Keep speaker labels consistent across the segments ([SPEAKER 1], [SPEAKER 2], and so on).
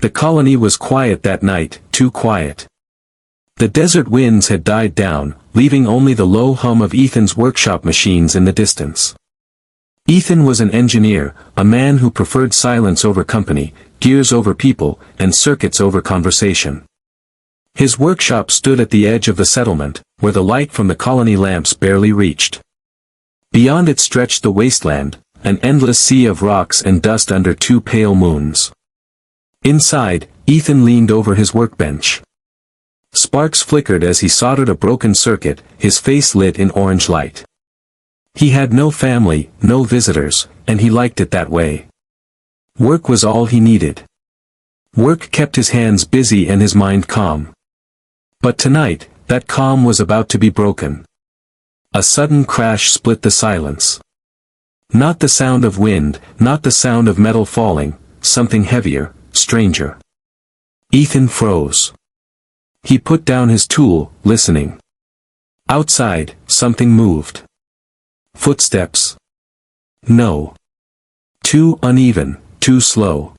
[SPEAKER 1] The colony was quiet that night, too quiet. The desert winds had died down, leaving only the low hum of Ethan's workshop machines in the distance. Ethan was an engineer, a man who preferred silence over company, gears over people, and circuits over conversation. His workshop stood at the edge of the settlement, where the light from the colony lamps barely reached. Beyond it stretched the wasteland, an endless sea of rocks and dust under two pale moons. Inside, Ethan leaned over his workbench. Sparks flickered as he soldered a broken circuit, his face lit in orange light. He had no family, no visitors, and he liked it that way. Work was all he needed. Work kept his hands busy and his mind calm. But tonight, that calm was about to be broken. A sudden crash split the silence. Not the sound of wind, not the sound of metal falling, something heavier, stranger. Ethan froze. He put down his tool, listening. Outside, something moved. Footsteps. No. Too uneven, too slow.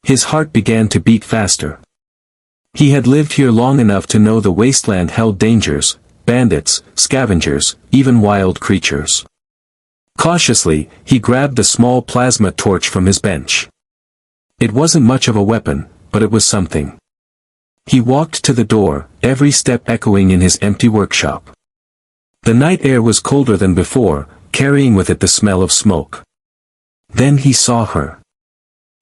[SPEAKER 1] His heart began to beat faster. He had lived here long enough to know the wasteland held dangers, bandits, scavengers, even wild creatures. Cautiously, he grabbed the small plasma torch from his bench. It wasn't much of a weapon, but it was something. He walked to the door, every step echoing in his empty workshop. The night air was colder than before, carrying with it the smell of smoke. Then he saw her.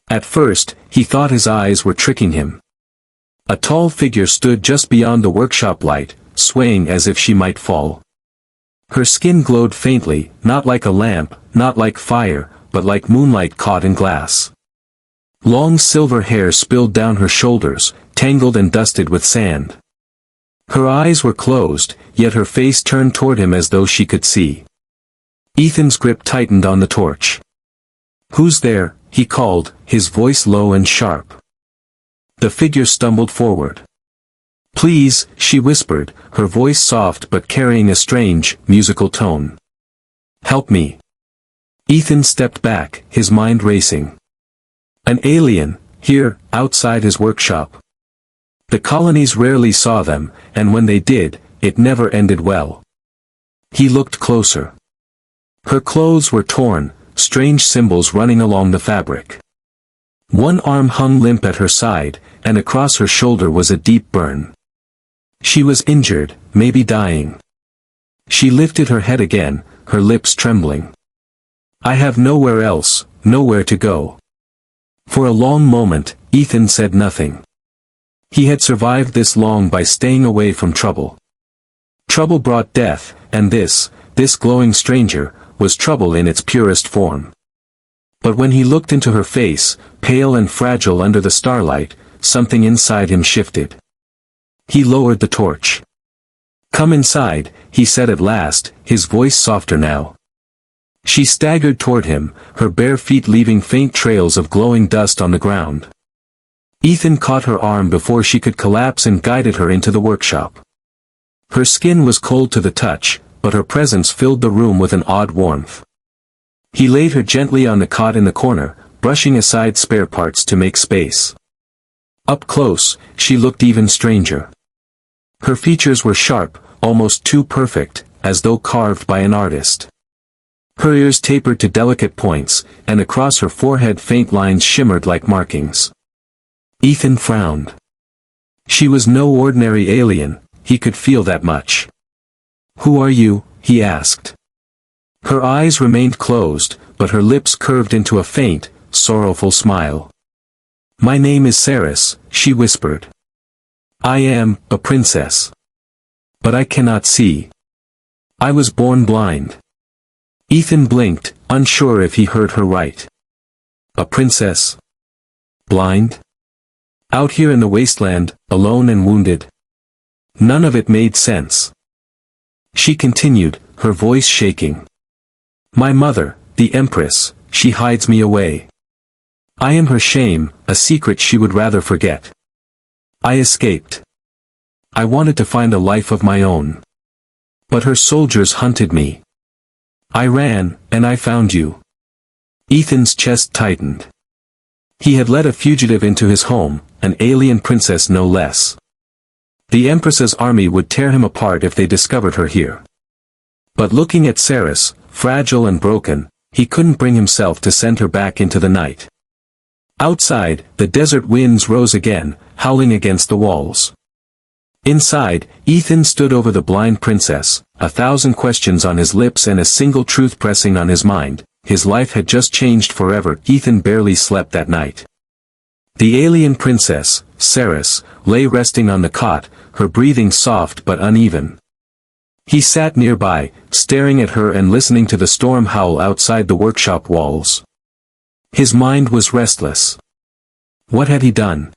[SPEAKER 1] At first, he thought his eyes were tricking him. A tall figure stood just beyond the workshop light, swaying as if she might fall. Her skin glowed faintly, not like a lamp, not like fire, but like moonlight caught in glass. Long silver hair spilled down her shoulders, tangled and dusted with sand. Her eyes were closed, yet her face turned toward him as though she could see. Ethan's grip tightened on the torch. "Who's there?" he called, his voice low and sharp. The figure stumbled forward. "Please," she whispered, her voice soft but carrying a strange, musical tone. "Help me." Ethan stepped back, his mind racing. An alien, here, outside his workshop. The colonies rarely saw them, and when they did, it never ended well. He looked closer. Her clothes were torn, strange symbols running along the fabric. One arm hung limp at her side, and across her shoulder was a deep burn. She was injured, maybe dying. She lifted her head again, her lips trembling. "I have nowhere else, nowhere to go." For a long moment, Ethan said nothing. He had survived this long by staying away from trouble. Trouble brought death, and this glowing stranger, was trouble in its purest form. But when he looked into her face, pale and fragile under the starlight, something inside him shifted. He lowered the torch. "Come inside," he said at last, his voice softer now. She staggered toward him, her bare feet leaving faint trails of glowing dust on the ground. Ethan caught her arm before she could collapse and guided her into the workshop. Her skin was cold to the touch, but her presence filled the room with an odd warmth. He laid her gently on the cot in the corner, brushing aside spare parts to make space. Up close, she looked even stranger. Her features were sharp, almost too perfect, as though carved by an artist. Her ears tapered to delicate points, and across her forehead faint lines shimmered like markings. Ethan frowned. She was no ordinary alien, he could feel that much. "Who are you?" he asked. Her eyes remained closed, but her lips curved into a faint, sorrowful smile. "My name is Seris," she whispered. "I am a princess. But I cannot see. I was born blind." Ethan blinked, unsure if he heard her right. A princess? Blind? Out here in the wasteland, alone and wounded? None of it made sense. She continued, her voice shaking. "My mother, the Empress, she hides me away. I am her shame, a secret she would rather forget. I escaped. I wanted to find a life of my own. But her soldiers hunted me. I ran, and I found you." Ethan's chest tightened. He had led a fugitive into his home, an alien princess no less. The Empress's army would tear him apart if they discovered her here. But looking at Seris, fragile and broken, he couldn't bring himself to send her back into the night. Outside, the desert winds rose again, howling against the walls. Inside, Ethan stood over the blind princess, 1,000 questions on his lips and a single truth pressing on his mind. His life had just changed forever. Ethan barely slept that night. The alien princess, Seris, lay resting on the cot, her breathing soft but uneven. He sat nearby, staring at her and listening to the storm howl outside the workshop walls. His mind was restless. What had he done?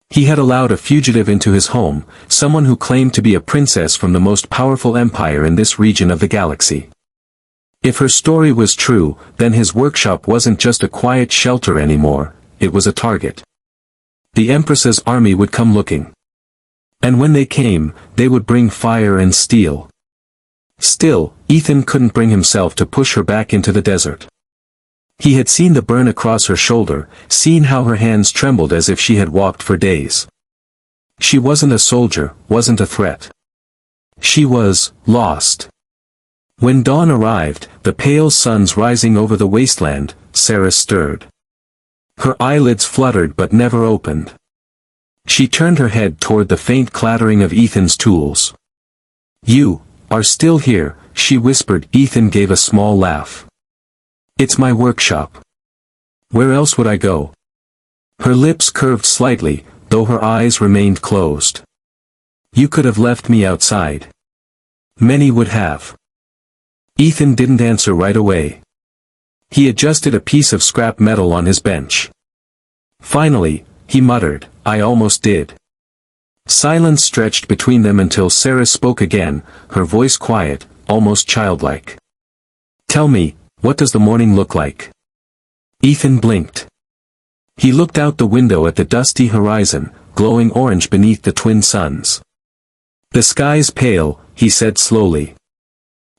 [SPEAKER 1] He had allowed a fugitive into his home, someone who claimed to be a princess from the most powerful empire in this region of the galaxy. If her story was true, then his workshop wasn't just a quiet shelter anymore, it was a target. The Empress's army would come looking. And when they came, they would bring fire and steel. Still, Ethan couldn't bring himself to push her back into the desert. He had seen the burn across her shoulder, seen how her hands trembled as if she had walked for days. She wasn't a soldier, wasn't a threat. She was lost. When dawn arrived, the pale suns rising over the wasteland, Seris stirred. Her eyelids fluttered but never opened. She turned her head toward the faint clattering of Ethan's tools. "You are still here," she whispered. Ethan gave a small laugh. "It's my workshop. Where else would I go?" Her lips curved slightly, though her eyes remained closed. "You could have left me outside." "Many would have." Ethan didn't answer right away. He adjusted a piece of scrap metal on his bench. Finally, he muttered, "I almost did." Silence stretched between them until Seris spoke again, her voice quiet, almost childlike. "Tell me, what does the morning look like?" Ethan blinked. He looked out the window at the dusty horizon, glowing orange beneath the twin suns. "The sky's pale," he said slowly.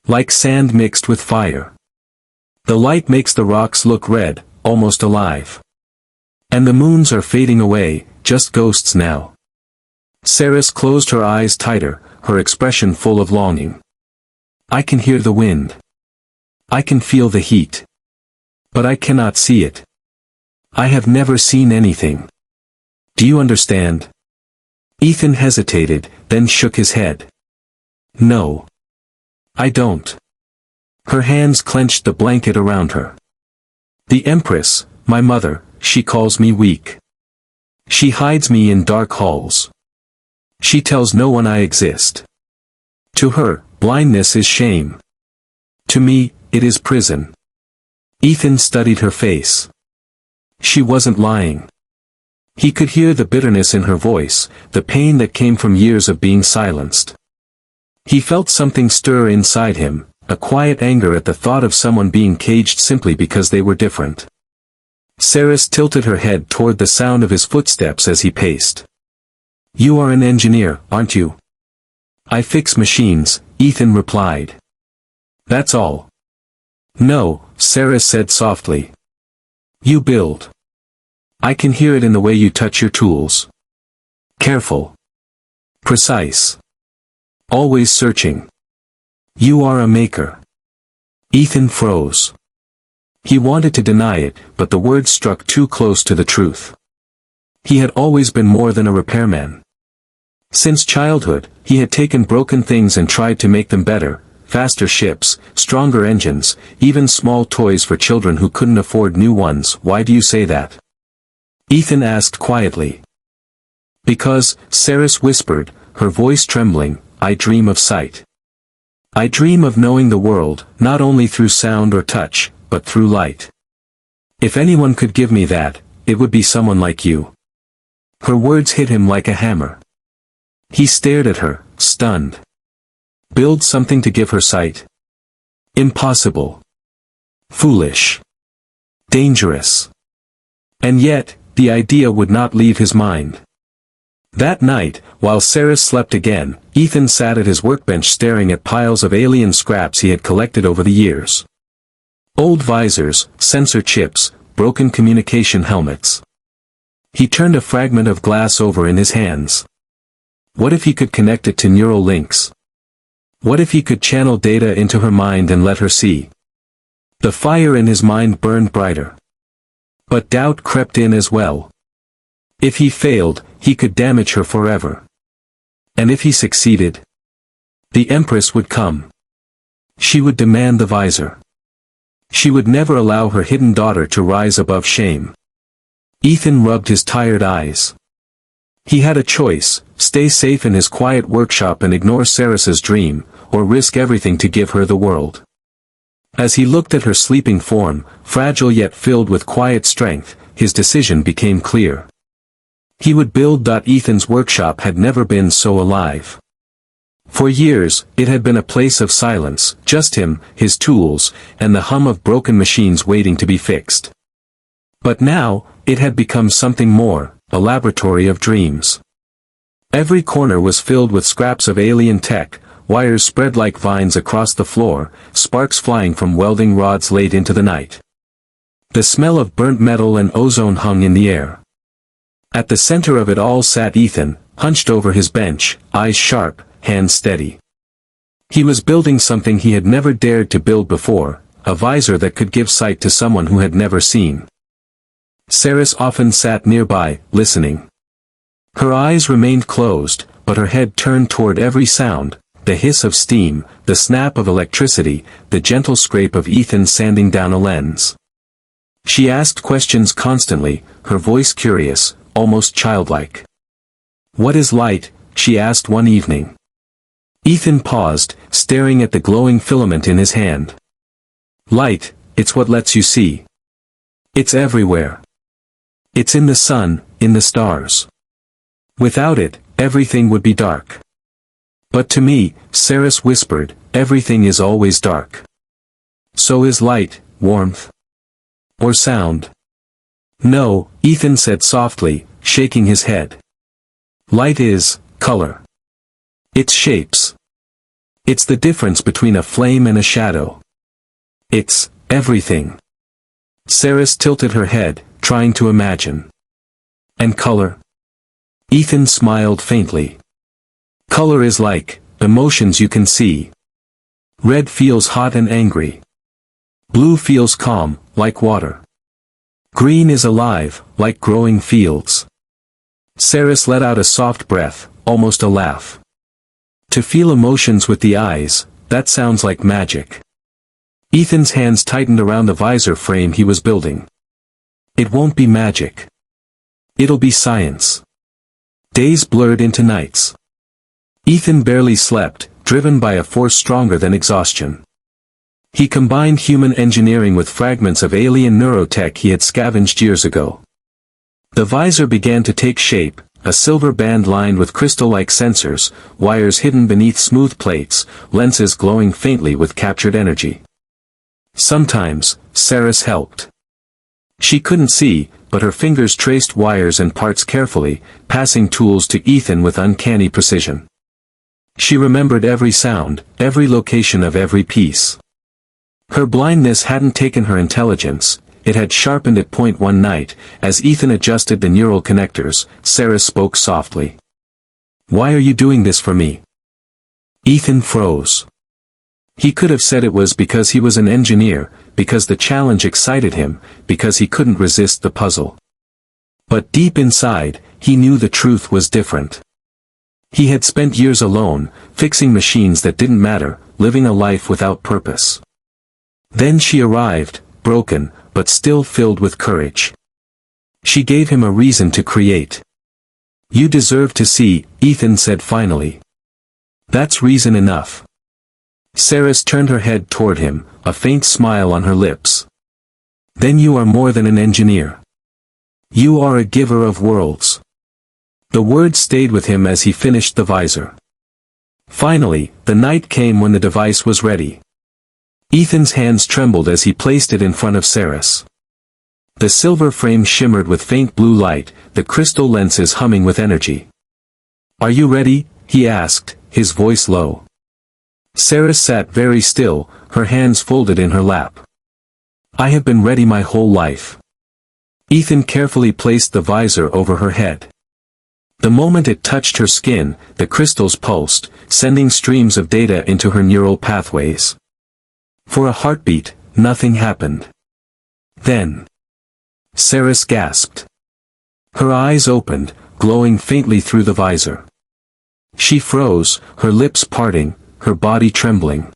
[SPEAKER 1] "Like sand mixed with fire. The light makes the rocks look red, almost alive. And the moons are fading away, just ghosts now." Seris closed her eyes tighter, her expression full of longing. "I can hear the wind. I can feel the heat. But I cannot see it. I have never seen anything. Do you understand?" Ethan hesitated, then shook his head. "No. I don't." Her hands clenched the blanket around her. "The Empress, my mother, she calls me weak. She hides me in dark halls. She tells no one I exist. To her, blindness is shame. To me, it is prison." Ethan studied her face. She wasn't lying. He could hear the bitterness in her voice, the pain that came from years of being silenced. He felt something stir inside him, a quiet anger at the thought of someone being caged simply because they were different. Seris tilted her head toward the sound of his footsteps as he paced. "You are an engineer, aren't you?" "I fix machines," Ethan replied. "That's all." "No," Seris said softly. "You build. I can hear it in the way you touch your tools. Careful. Precise. Always searching. You are a maker." Ethan froze. He wanted to deny it, but the words struck too close to the truth. He had always been more than a repairman. Since childhood, he had taken broken things and tried to make them better, faster ships, stronger engines, even small toys for children who couldn't afford new ones. "Why do you say that?" Ethan asked quietly. "Because," Seris whispered, her voice trembling, "I dream of sight. I dream of knowing the world, not only through sound or touch, but through light. If anyone could give me that, it would be someone like you." Her words hit him like a hammer. He stared at her, stunned. Build something to give her sight? Impossible. Foolish. Dangerous. And yet, the idea would not leave his mind. That night, while Seris slept again, Ethan sat at his workbench staring at piles of alien scraps he had collected over the years. Old visors, sensor chips, broken communication helmets. He turned a fragment of glass over in his hands. What if he could connect it to neural links? What if he could channel data into her mind and let her see? The fire in his mind burned brighter. But doubt crept in as well. If he failed, he could damage her forever. And if he succeeded? The Empress would come. She would demand the visor. She would never allow her hidden daughter to rise above shame. Ethan rubbed his tired eyes. He had a choice: stay safe in his quiet workshop and ignore Seris's dream, or risk everything to give her the world. As he looked at her sleeping form, fragile yet filled with quiet strength, his decision became clear. He would build. Ethan's workshop had never been so alive. For years, it had been a place of silence, just him, his tools, and the hum of broken machines waiting to be fixed. But now, it had become something more, a laboratory of dreams. Every corner was filled with scraps of alien tech, wires spread like vines across the floor, sparks flying from welding rods late into the night. The smell of burnt metal and ozone hung in the air. At the center of it all sat Ethan, hunched over his bench, eyes sharp, hands steady. He was building something he had never dared to build before, a visor that could give sight to someone who had never seen. Seris often sat nearby, listening. Her eyes remained closed, but her head turned toward every sound, the hiss of steam, the snap of electricity, the gentle scrape of Ethan sanding down a lens. She asked questions constantly, her voice curious, almost childlike. "What is light?" she asked one evening. Ethan paused, staring at the glowing filament in his hand. "Light, it's what lets you see. It's everywhere. It's in the sun, in the stars. Without it, everything would be dark." "But to me," Seris whispered, "everything is always dark. So is light, warmth, or sound." "No," Ethan said softly, shaking his head. "Light is color. It's shapes. It's the difference between a flame and a shadow. It's everything." Seris tilted her head, trying to imagine. "And color?" Ethan smiled faintly. "Color is like emotions you can see. Red feels hot and angry. Blue feels calm, like water. Green is alive, like growing fields." Seris let out a soft breath, almost a laugh. "To feel emotions with the eyes, that sounds like magic." Ethan's hands tightened around the visor frame he was building. "It won't be magic. It'll be science." Days blurred into nights. Ethan barely slept, driven by a force stronger than exhaustion. He combined human engineering with fragments of alien neurotech he had scavenged years ago. The visor began to take shape, a silver band lined with crystal-like sensors, wires hidden beneath smooth plates, lenses glowing faintly with captured energy. Sometimes, Seris helped. She couldn't see, but her fingers traced wires and parts carefully, passing tools to Ethan with uncanny precision. She remembered every sound, every location of every piece. Her blindness hadn't taken her intelligence, it had sharpened it. One night, as Ethan adjusted the neural connectors, Seris spoke softly. "Why are you doing this for me?" Ethan froze. He could have said it was because he was an engineer, because the challenge excited him, because he couldn't resist the puzzle. But deep inside, he knew the truth was different. He had spent years alone, fixing machines that didn't matter, living a life without purpose. Then she arrived, broken, but still filled with courage. She gave him a reason to create. "You deserve to see," Ethan said finally. "That's reason enough." Seris turned her head toward him, a faint smile on her lips. "Then you are more than an engineer. You are a giver of worlds." The word stayed with him as he finished the visor. Finally, the night came when the device was ready. Ethan's hands trembled as he placed it in front of Seris. The silver frame shimmered with faint blue light, the crystal lenses humming with energy. "Are you ready?" he asked, his voice low. Seris sat very still, her hands folded in her lap. "I have been ready my whole life." Ethan carefully placed the visor over her head. The moment it touched her skin, the crystals pulsed, sending streams of data into her neural pathways. For a heartbeat, nothing happened. Then, Seris gasped. Her eyes opened, glowing faintly through the visor. She froze, her lips parting, her body trembling.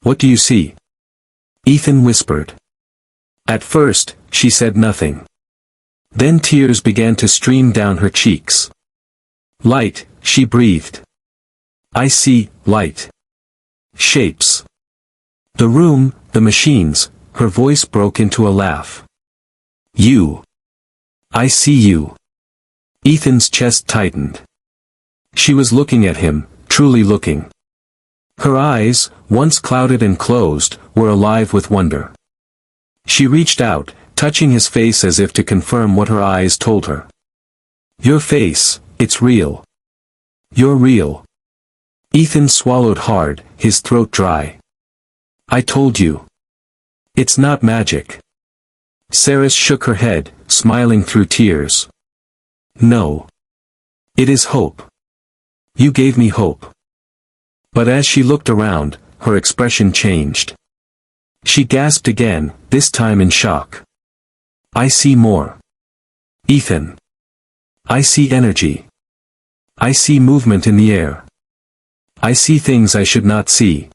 [SPEAKER 1] "What do you see?" Ethan whispered. At first, she said nothing. Then tears began to stream down her cheeks. "Light," she breathed. "I see, light. Shapes. The room, the machines," her voice broke into a laugh. "You. I see you." Ethan's chest tightened. She was looking at him, truly looking. Her eyes, once clouded and closed, were alive with wonder. She reached out, touching his face as if to confirm what her eyes told her. "Your face, it's real. You're real." Ethan swallowed hard, his throat dry. "I told you. It's not magic." Seris shook her head, smiling through tears. "No. It is hope. You gave me hope." But as she looked around, her expression changed. She gasped again, this time in shock. "I see more. Ethan. I see energy. I see movement in the air. I see things I should not see."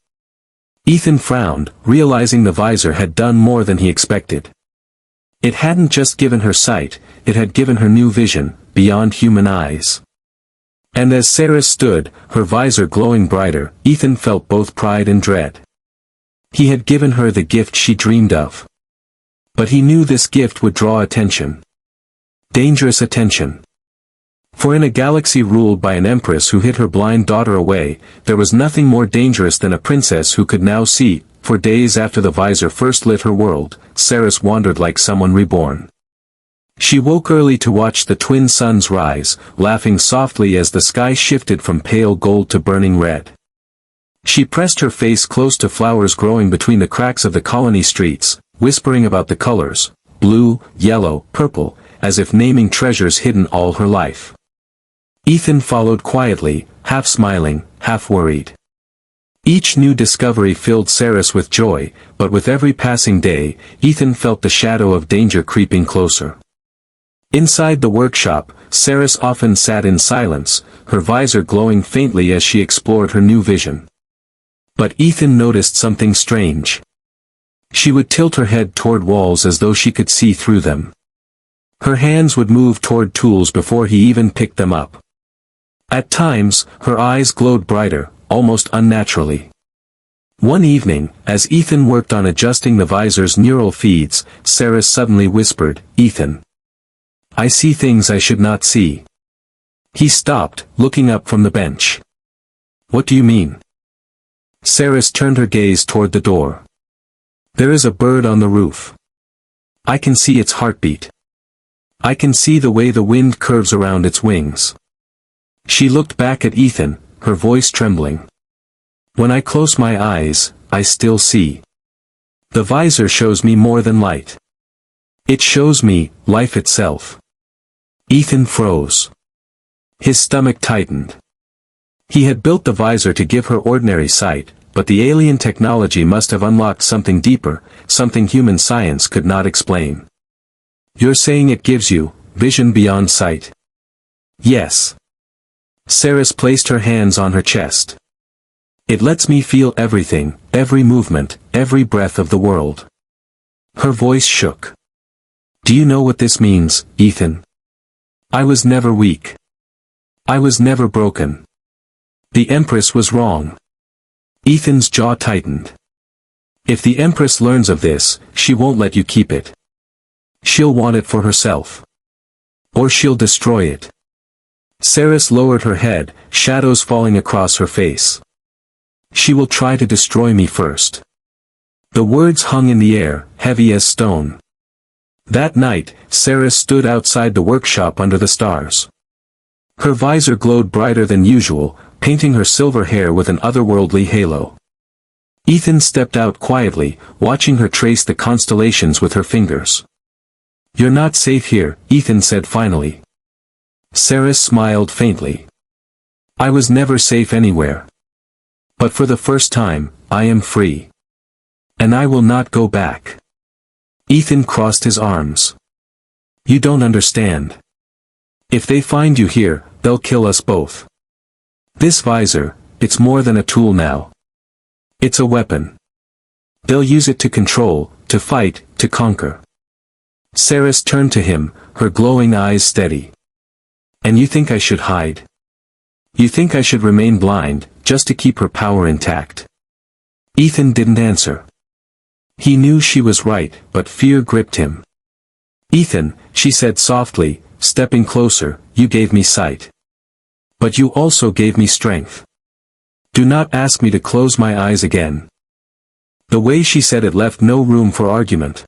[SPEAKER 1] Ethan frowned, realizing the visor had done more than he expected. It hadn't just given her sight, it had given her new vision, beyond human eyes. And as Seris stood, her visor glowing brighter, Ethan felt both pride and dread. He had given her the gift she dreamed of. But he knew this gift would draw attention. Dangerous attention. For in a galaxy ruled by an empress who hid her blind daughter away, there was nothing more dangerous than a princess who could now see. For days after the visor first lit her world, Seris wandered like someone reborn. She woke early to watch the twin suns rise, laughing softly as the sky shifted from pale gold to burning red. She pressed her face close to flowers growing between the cracks of the colony streets, whispering about the colors, blue, yellow, purple, as if naming treasures hidden all her life. Ethan followed quietly, half smiling, half worried. Each new discovery filled Seris with joy, but with every passing day, Ethan felt the shadow of danger creeping closer. Inside the workshop, Seris often sat in silence, her visor glowing faintly as she explored her new vision. But Ethan noticed something strange. She would tilt her head toward walls as though she could see through them. Her hands would move toward tools before he even picked them up. At times, her eyes glowed brighter, almost unnaturally. One evening, as Ethan worked on adjusting the visor's neural feeds, Seris suddenly whispered, "Ethan. I see things I should not see." He stopped, looking up from the bench. "What do you mean?" Seris turned her gaze toward the door. "There is a bird on the roof. I can see its heartbeat. I can see the way the wind curves around its wings." She looked back at Ethan, her voice trembling. "When I close my eyes, I still see. The visor shows me more than light. It shows me life itself." Ethan froze. His stomach tightened. He had built the visor to give her ordinary sight, but the alien technology must have unlocked something deeper, something human science could not explain. "You're saying it gives you vision beyond sight?" "Yes." Seris placed her hands on her chest. "It lets me feel everything, every movement, every breath of the world." Her voice shook. "Do you know what this means, Ethan? I was never weak. I was never broken. The Empress was wrong." Ethan's jaw tightened. "If the Empress learns of this, she won't let you keep it. She'll want it for herself. Or she'll destroy it." Seris lowered her head, shadows falling across her face. "She will try to destroy me first." The words hung in the air, heavy as stone. That night, Seris stood outside the workshop under the stars. Her visor glowed brighter than usual, painting her silver hair with an otherworldly halo. Ethan stepped out quietly, watching her trace the constellations with her fingers. "You're not safe here," Ethan said finally. Seris smiled faintly. "I was never safe anywhere. But for the first time, I am free. And I will not go back." Ethan crossed his arms. "You don't understand. If they find you here, they'll kill us both. This visor, it's more than a tool now. It's a weapon. They'll use it to control, to fight, to conquer." Seris turned to him, her glowing eyes steady. "And you think I should hide? You think I should remain blind, just to keep her power intact?" Ethan didn't answer. He knew she was right, but fear gripped him. "Ethan," she said softly, stepping closer, "you gave me sight. But you also gave me strength. Do not ask me to close my eyes again." The way she said it left no room for argument.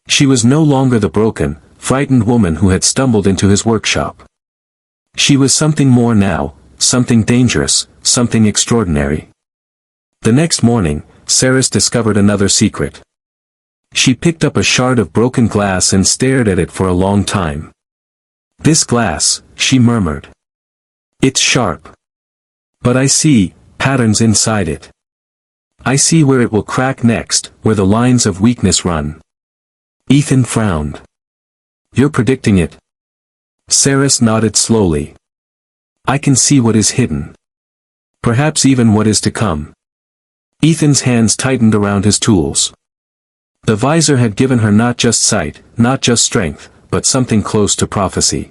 [SPEAKER 1] She was no longer the broken, frightened woman who had stumbled into his workshop. She was something more now, something dangerous, something extraordinary. The next morning, Seris discovered another secret. She picked up a shard of broken glass and stared at it for a long time. "This glass," she murmured. "It's sharp. But I see patterns inside it. I see where it will crack next, where the lines of weakness run." Ethan frowned. "You're predicting it?" Seris nodded slowly. "I can see what is hidden. Perhaps even what is to come." Ethan's hands tightened around his tools. The visor had given her not just sight, not just strength, but something close to prophecy.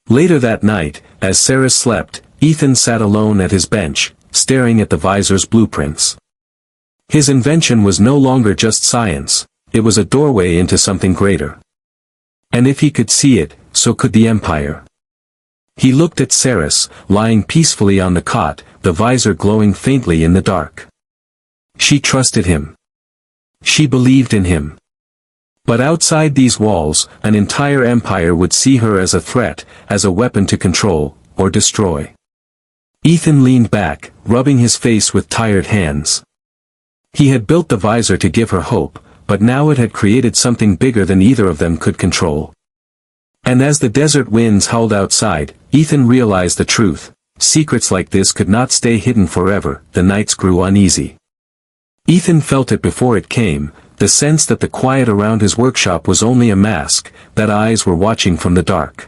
[SPEAKER 1] Later that night, as Seris slept, Ethan sat alone at his bench, staring at the visor's blueprints. His invention was no longer just science, it was a doorway into something greater. And if he could see it, so could the Empire. He looked at Seris, lying peacefully on the cot, the visor glowing faintly in the dark. She trusted him. She believed in him. But outside these walls, an entire empire would see her as a threat, as a weapon to control, or destroy. Ethan leaned back, rubbing his face with tired hands. He had built the visor to give her hope, but now it had created something bigger than either of them could control. And as the desert winds howled outside, Ethan realized the truth. Secrets like this could not stay hidden forever. The nights grew uneasy. Ethan felt it before it came, the sense that the quiet around his workshop was only a mask, that eyes were watching from the dark.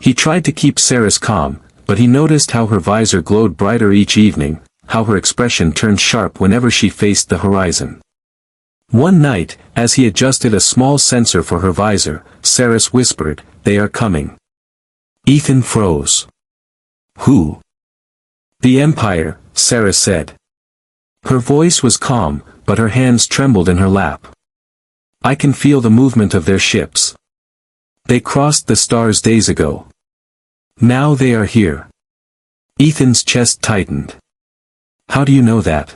[SPEAKER 1] He tried to keep Seris calm, but he noticed how her visor glowed brighter each evening, how her expression turned sharp whenever she faced the horizon. One night, as he adjusted a small sensor for her visor, Seris whispered, "They are coming." Ethan froze. "Who?" "The Empire," Seris said. Her voice was calm, but her hands trembled in her lap. "I can feel the movement of their ships. They crossed the stars days ago. Now they are here." Ethan's chest tightened. "How do you know that?"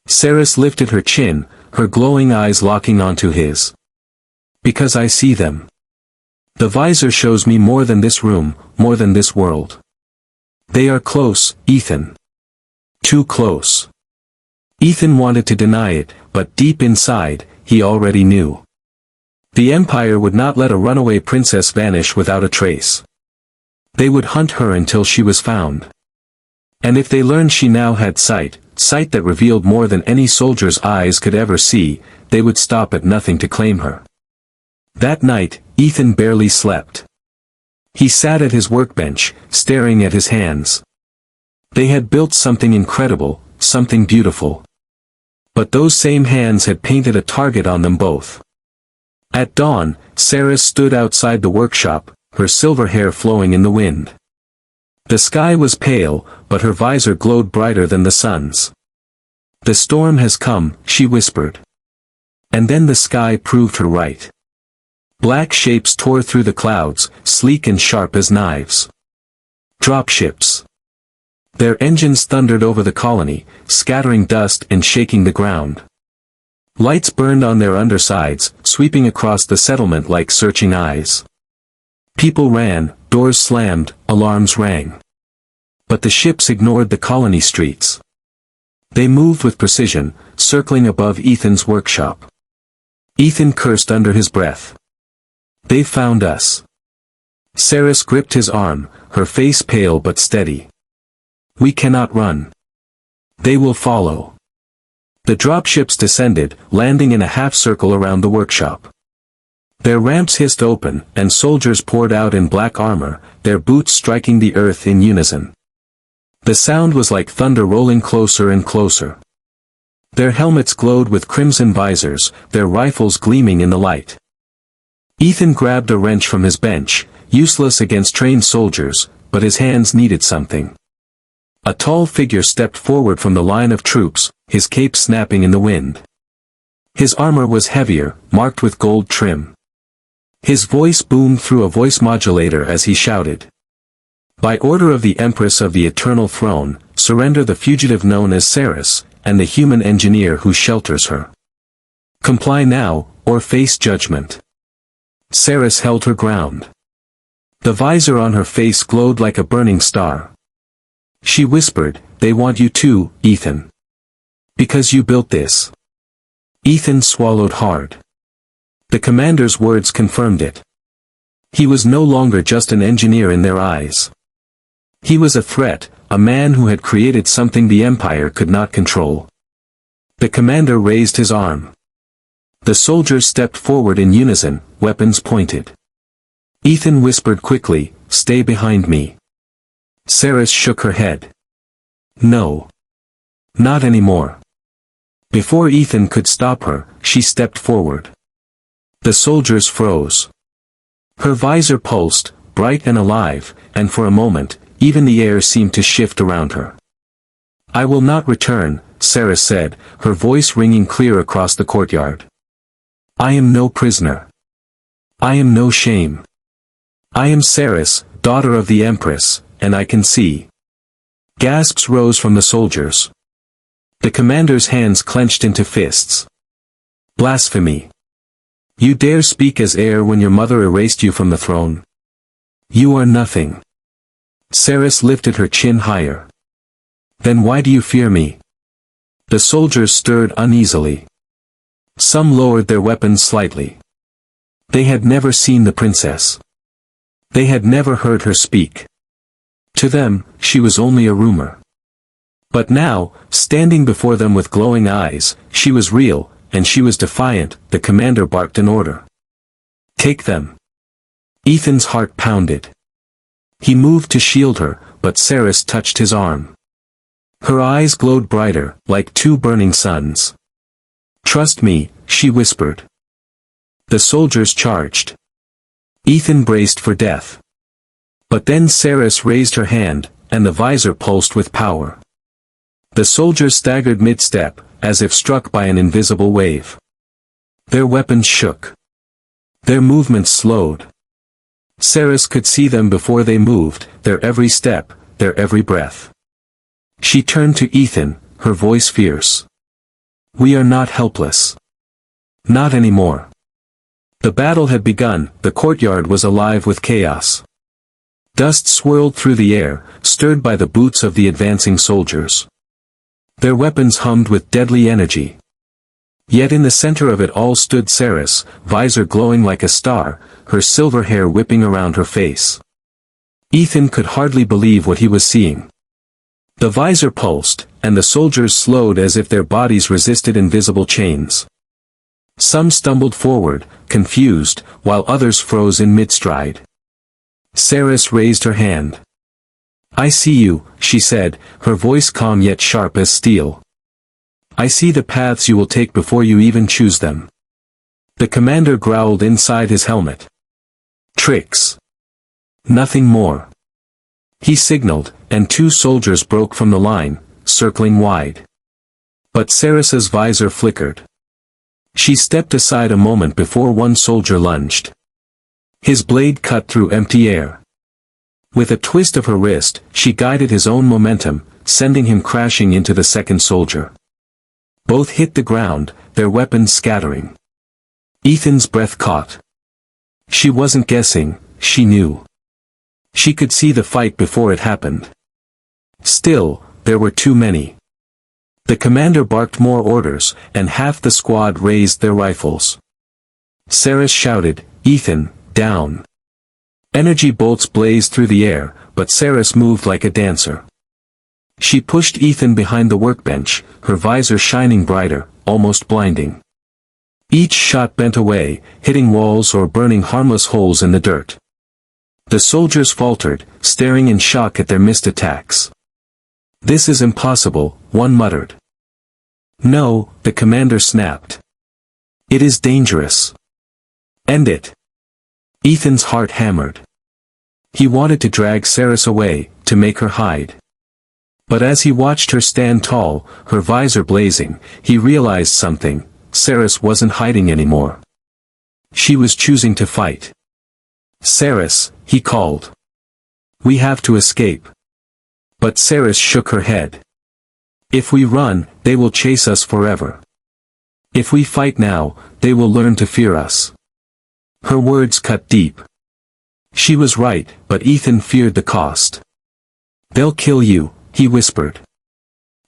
[SPEAKER 1] Seris lifted her chin, her glowing eyes locking onto his. "Because I see them. The visor shows me more than this room, more than this world. They are close, Ethan. Too close." Ethan wanted to deny it, but deep inside, he already knew. The Empire would not let a runaway princess vanish without a trace. They would hunt her until she was found. And if they learned she now had sight that revealed more than any soldier's eyes could ever see, they would stop at nothing to claim her. That night, Ethan barely slept. He sat at his workbench, staring at his hands. They had built something incredible, something beautiful. But those same hands had painted a target on them both. At dawn, Seris stood outside the workshop, her silver hair flowing in the wind. The sky was pale, but her visor glowed brighter than the sun's. "The storm has come," she whispered. And then the sky proved her right. Black shapes tore through the clouds, sleek and sharp as knives. Dropships. Their engines thundered over the colony, scattering dust and shaking the ground. Lights burned on their undersides, sweeping across the settlement like searching eyes. People ran, doors slammed, alarms rang. But the ships ignored the colony streets. They moved with precision, circling above Ethan's workshop. Ethan cursed under his breath. They found us. Seris gripped his arm, her face pale but steady. We cannot run. They will follow. The dropships descended, landing in a half-circle around the workshop. Their ramps hissed open, and soldiers poured out in black armor, their boots striking the earth in unison. The sound was like thunder rolling closer and closer. Their helmets glowed with crimson visors, their rifles gleaming in the light. Ethan grabbed a wrench from his bench, useless against trained soldiers, but his hands needed something. A tall figure stepped forward from the line of troops, his cape snapping in the wind. His armor was heavier, marked with gold trim. His voice boomed through a voice modulator as he shouted. By order of the Empress of the Eternal Throne, surrender the fugitive known as Seris, and the human engineer who shelters her. Comply now, or face judgment. Seris held her ground. The visor on her face glowed like a burning star. She whispered, "They want you too, Ethan. Because you built this." Ethan swallowed hard. The commander's words confirmed it. He was no longer just an engineer in their eyes. He was a threat, a man who had created something the Empire could not control. The commander raised his arm. The soldiers stepped forward in unison, weapons pointed. Ethan whispered quickly, "Stay behind me." Seris shook her head. "No. Not anymore." Before Ethan could stop her, she stepped forward. The soldiers froze. Her visor pulsed, bright and alive, and for a moment, even the air seemed to shift around her. "I will not return," Seris said, her voice ringing clear across the courtyard. "I am no prisoner. I am no shame. I am Seris, daughter of the Empress, and I can see." Gasps rose from the soldiers. The commander's hands clenched into fists. "Blasphemy! You dare speak as heir when your mother erased you from the throne? You are nothing." Seris lifted her chin higher. "Then why do you fear me?" The soldiers stirred uneasily. Some lowered their weapons slightly. They had never seen the princess. They had never heard her speak. To them, she was only a rumor. But now, standing before them with glowing eyes, she was real, and she was defiant. The commander barked an order. "Take them." Ethan's heart pounded. He moved to shield her, but Seris touched his arm. Her eyes glowed brighter, like two burning suns. "Trust me," she whispered. The soldiers charged. Ethan braced for death. But then Seris raised her hand, and the visor pulsed with power. The soldiers staggered mid-step, as if struck by an invisible wave. Their weapons shook. Their movements slowed. Seris could see them before they moved, their every step, their every breath. She turned to Ethan, her voice fierce. "We are not helpless. Not anymore." The battle had begun, the courtyard was alive with chaos. Dust swirled through the air, stirred by the boots of the advancing soldiers. Their weapons hummed with deadly energy. Yet in the center of it all stood Seris, visor glowing like a star, her silver hair whipping around her face. Ethan could hardly believe what he was seeing. The visor pulsed, and the soldiers slowed as if their bodies resisted invisible chains. Some stumbled forward, confused, while others froze in mid-stride. Seris raised her hand. "I see you," she said, her voice calm yet sharp as steel. "I see the paths you will take before you even choose them." The commander growled inside his helmet. "Tricks. Nothing more." He signaled, and two soldiers broke from the line, circling wide. But Seris's visor flickered. She stepped aside a moment before one soldier lunged. His blade cut through empty air. With a twist of her wrist, she guided his own momentum, sending him crashing into the second soldier. Both hit the ground, their weapons scattering. Ethan's breath caught. She wasn't guessing, she knew. She could see the fight before it happened. Still, there were too many. The commander barked more orders, and half the squad raised their rifles. Seris shouted, "Ethan, down. Energy bolts blazed through the air, but Seris moved like a dancer. She pushed Ethan behind the workbench, her visor shining brighter, almost blinding. Each shot bent away, hitting walls or burning harmless holes in the dirt. The soldiers faltered, staring in shock at their missed attacks. "This is impossible," one muttered. "No," the commander snapped. "It is dangerous. End it." Ethan's heart hammered. He wanted to drag Seris away, to make her hide. But as he watched her stand tall, her visor blazing, he realized something: Seris wasn't hiding anymore. She was choosing to fight. "Seris," he called. "We have to escape." But Seris shook her head. "If we run, they will chase us forever. If we fight now, they will learn to fear us." Her words cut deep. She was right, but Ethan feared the cost. "They'll kill you," he whispered.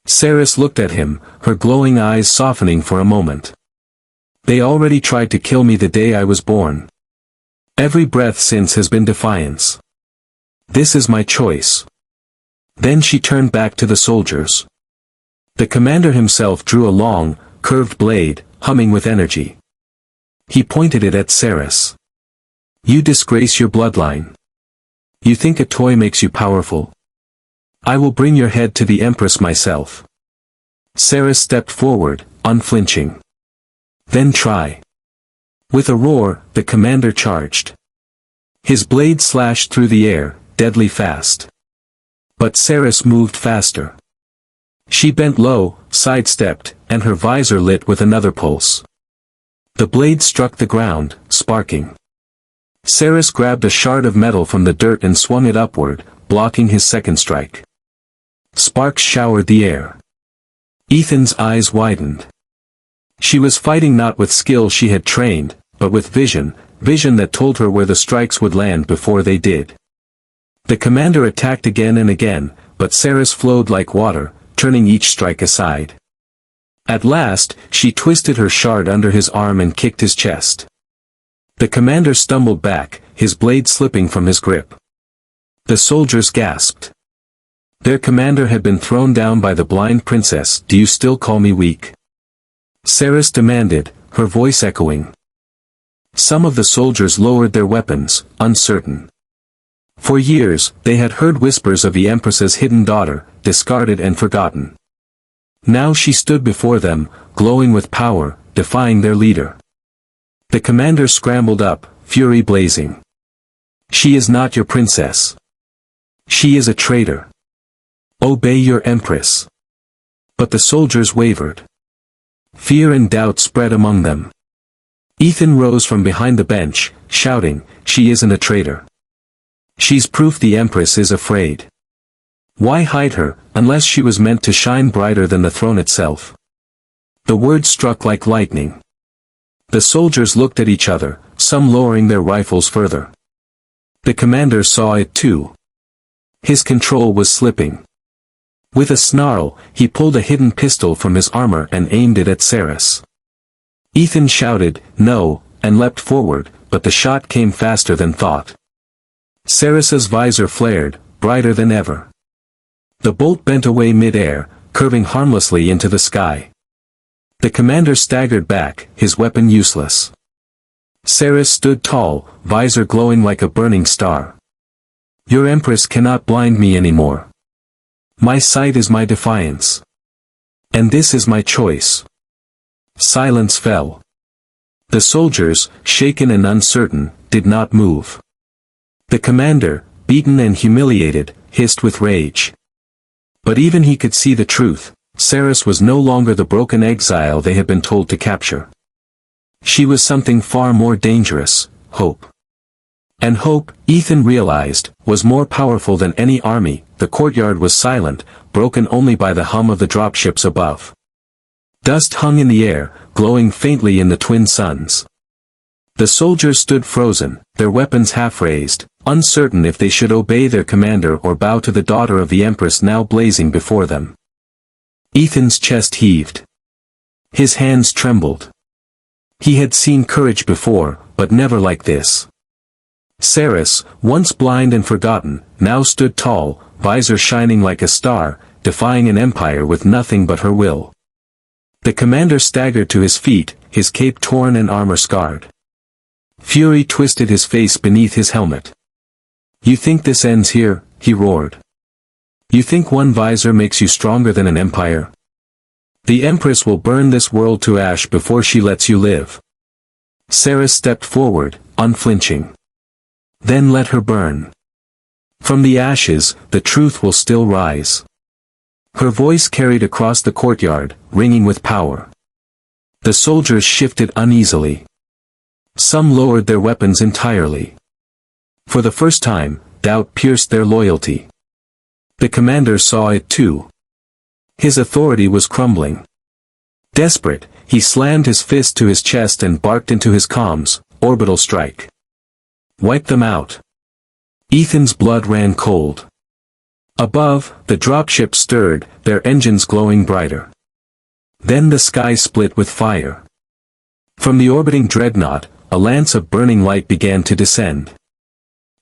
[SPEAKER 1] Seris looked at him, her glowing eyes softening for a moment. "They already tried to kill me the day I was born. Every breath since has been defiance. This is my choice." Then she turned back to the soldiers. The commander himself drew a long, curved blade, humming with energy. He pointed it at Seris. "You disgrace your bloodline. You think a toy makes you powerful? I will bring your head to the Empress myself." Seris stepped forward, unflinching. "Then try." With a roar, the commander charged. His blade slashed through the air, deadly fast. But Seris moved faster. She bent low, sidestepped, and her visor lit with another pulse. The blade struck the ground, sparking. Seris grabbed a shard of metal from the dirt and swung it upward, blocking his second strike. Sparks showered the air. Ethan's eyes widened. She was fighting not with skill she had trained, but with vision that told her where the strikes would land before they did. The commander attacked again and again, but Seris flowed like water, turning each strike aside. At last, she twisted her shard under his arm and kicked his chest. The commander stumbled back, his blade slipping from his grip. The soldiers gasped. Their commander had been thrown down by the blind princess. "Do you still call me weak?" Seris demanded, her voice echoing. Some of the soldiers lowered their weapons, uncertain. For years, they had heard whispers of the Empress's hidden daughter, discarded and forgotten. Now she stood before them, glowing with power, defying their leader. The commander scrambled up, fury blazing. "She is not your princess. She is a traitor. Obey your empress." But the soldiers wavered. Fear and doubt spread among them. Ethan rose from behind the bench, shouting, "She isn't a traitor. She's proof the empress is afraid. Why hide her, unless she was meant to shine brighter than the throne itself?" The words struck like lightning. The soldiers looked at each other, some lowering their rifles further. The commander saw it too. His control was slipping. With a snarl, he pulled a hidden pistol from his armor and aimed it at Seris. Ethan shouted, "No," and leapt forward, but the shot came faster than thought. Seris's visor flared, brighter than ever. The bolt bent away mid-air, curving harmlessly into the sky. The commander staggered back, his weapon useless. Seris stood tall, visor glowing like a burning star. "Your empress cannot blind me anymore. My sight is my defiance. And this is my choice." Silence fell. The soldiers, shaken and uncertain, did not move. The commander, beaten and humiliated, hissed with rage. But even he could see the truth. Seris was no longer the broken exile they had been told to capture. She was something far more dangerous: hope. And hope, Ethan realized, was more powerful than any army. The courtyard was silent, broken only by the hum of the dropships above. Dust hung in the air, glowing faintly in the twin suns. The soldiers stood frozen, their weapons half-raised, uncertain if they should obey their commander or bow to the daughter of the Empress now blazing before them. Ethan's chest heaved. His hands trembled. He had seen courage before, but never like this. Seris, once blind and forgotten, now stood tall, visor shining like a star, defying an empire with nothing but her will. The commander staggered to his feet, his cape torn and armor scarred. Fury twisted his face beneath his helmet. "You think this ends here?" he roared. "You think one visor makes you stronger than an empire? The Empress will burn this world to ash before she lets you live." Seris stepped forward, unflinching. "Then let her burn. From the ashes, the truth will still rise." Her voice carried across the courtyard, ringing with power. The soldiers shifted uneasily. Some lowered their weapons entirely. For the first time, doubt pierced their loyalty. The commander saw it too. His authority was crumbling. Desperate, he slammed his fist to his chest and barked into his comms, "Orbital strike. Wipe them out." Ethan's blood ran cold. Above, the dropships stirred, their engines glowing brighter. Then the sky split with fire. From the orbiting dreadnought, a lance of burning light began to descend.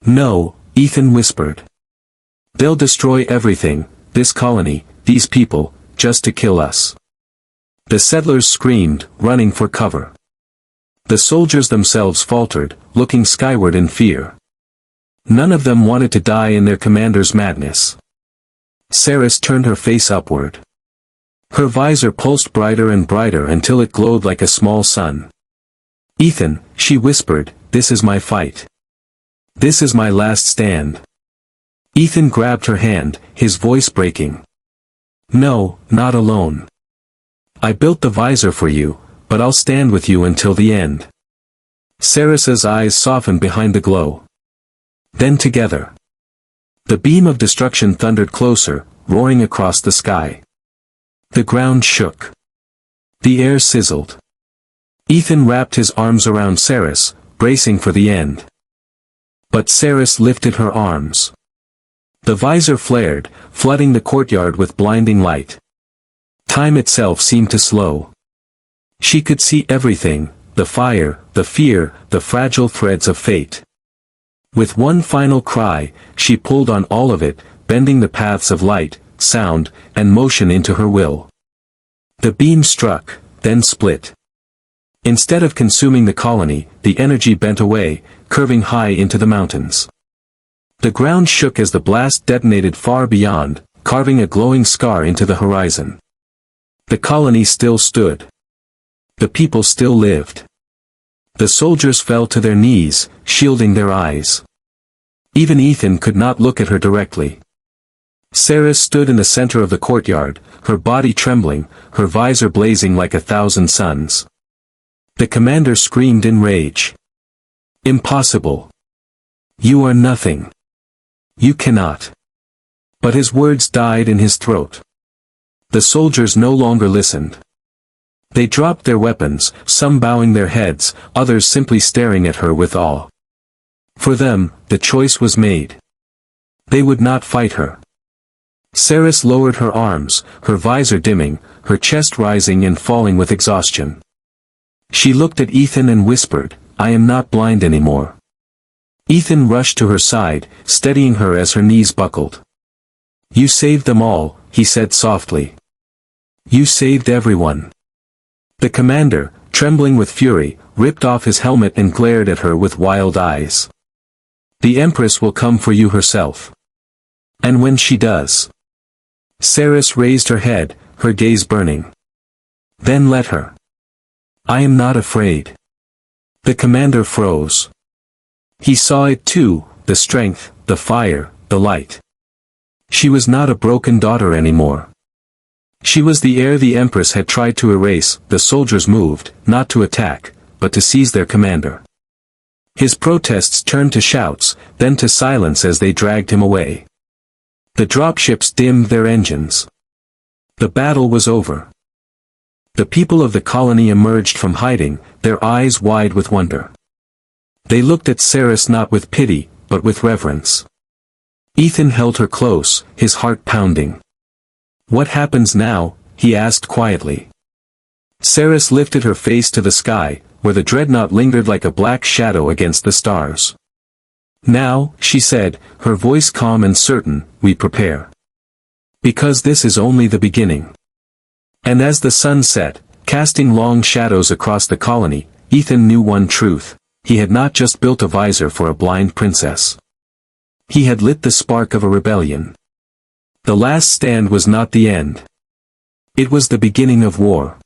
[SPEAKER 1] "No," Ethan whispered. "They'll destroy everything, this colony, these people, just to kill us." The settlers screamed, running for cover. The soldiers themselves faltered, looking skyward in fear. None of them wanted to die in their commander's madness. Seris turned her face upward. Her visor pulsed brighter and brighter until it glowed like a small sun. "Ethan," she whispered, "this is my fight. This is my last stand." Ethan grabbed her hand, his voice breaking. "No, not alone. I built the visor for you, but I'll stand with you until the end." Seris's eyes softened behind the glow. Then together. The beam of destruction thundered closer, roaring across the sky. The ground shook. The air sizzled. Ethan wrapped his arms around Seris, bracing for the end. But Seris lifted her arms. The visor flared, flooding the courtyard with blinding light. Time itself seemed to slow. She could see everything, the fire, the fear, the fragile threads of fate. With one final cry, she pulled on all of it, bending the paths of light, sound, and motion into her will. The beam struck, then split. Instead of consuming the colony, the energy bent away, curving high into the mountains. The ground shook as the blast detonated far beyond, carving a glowing scar into the horizon. The colony still stood. The people still lived. The soldiers fell to their knees, shielding their eyes. Even Ethan could not look at her directly. Seris stood in the center of the courtyard, her body trembling, her visor blazing like 1,000 suns. The commander screamed in rage. "Impossible. You are nothing. You cannot." But his words died in his throat. The soldiers no longer listened. They dropped their weapons, some bowing their heads, others simply staring at her with awe. For them, the choice was made. They would not fight her. Seris lowered her arms, her visor dimming, her chest rising and falling with exhaustion. She looked at Ethan and whispered, "I am not blind anymore." Ethan rushed to her side, steadying her as her knees buckled. "You saved them all," he said softly. "You saved everyone." The commander, trembling with fury, ripped off his helmet and glared at her with wild eyes. "The Empress will come for you herself. And when she does." Seris raised her head, her gaze burning. "Then let her. I am not afraid." The commander froze. He saw it too, the strength, the fire, the light. She was not a broken daughter anymore. She was the heir the Empress had tried to erase. The soldiers moved, not to attack, but to seize their commander. His protests turned to shouts, then to silence as they dragged him away. The dropships dimmed their engines. The battle was over. The people of the colony emerged from hiding, their eyes wide with wonder. They looked at Seris not with pity, but with reverence. Ethan held her close, his heart pounding. "What happens now?" he asked quietly. Seris lifted her face to the sky, where the dreadnought lingered like a black shadow against the stars. Now, she said, her voice calm and certain, we prepare. Because this is only the beginning. And as the sun set, casting long shadows across the colony, Ethan knew one truth. He had not just built a visor for a blind princess. He had lit the spark of a rebellion. The last stand was not the end. It was the beginning of war.